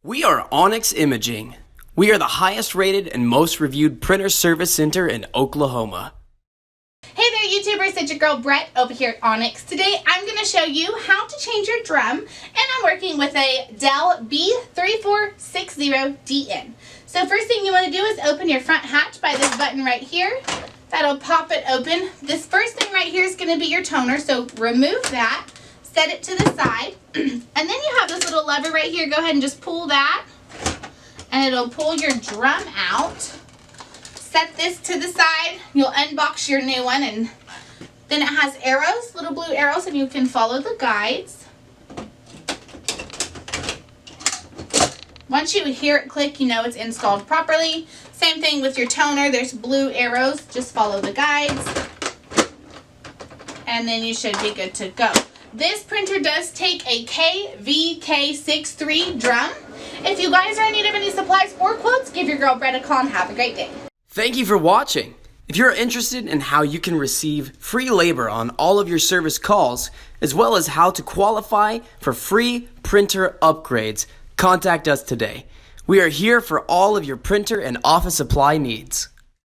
We are Onyx Imaging. We are the highest rated and most reviewed printer service center in Oklahoma. Hey there YouTubers, it's your girl Brett over here at Onyx. Today I'm going to show you how to change your drum, and I'm working with a Dell B3460DN. So first thing you want to do is open your front hatch by this button right here. That'll pop it open. This first thing right here is going to be your toner, so remove that, set it to the side, and then you have this little lever right here. Go ahead and just pull that, and it'll pull your drum out. Set this to the side. You'll unbox your new one, and then it has arrows, little blue arrows, and you can follow the guides. Once you hear it click, you know it's installed properly. Same thing with your toner. There's blue arrows. Just follow the guides, and then you should be good to go. This printer does take a KVK63 drum. If you guys are in need of any supplies or quotes, give your girl Brett a call and have a great day. Thank you for watching. If you're interested in how you can receive free labor on all of your service calls, as well as how to qualify for free printer upgrades, contact us today. We are here for all of your printer and office supply needs.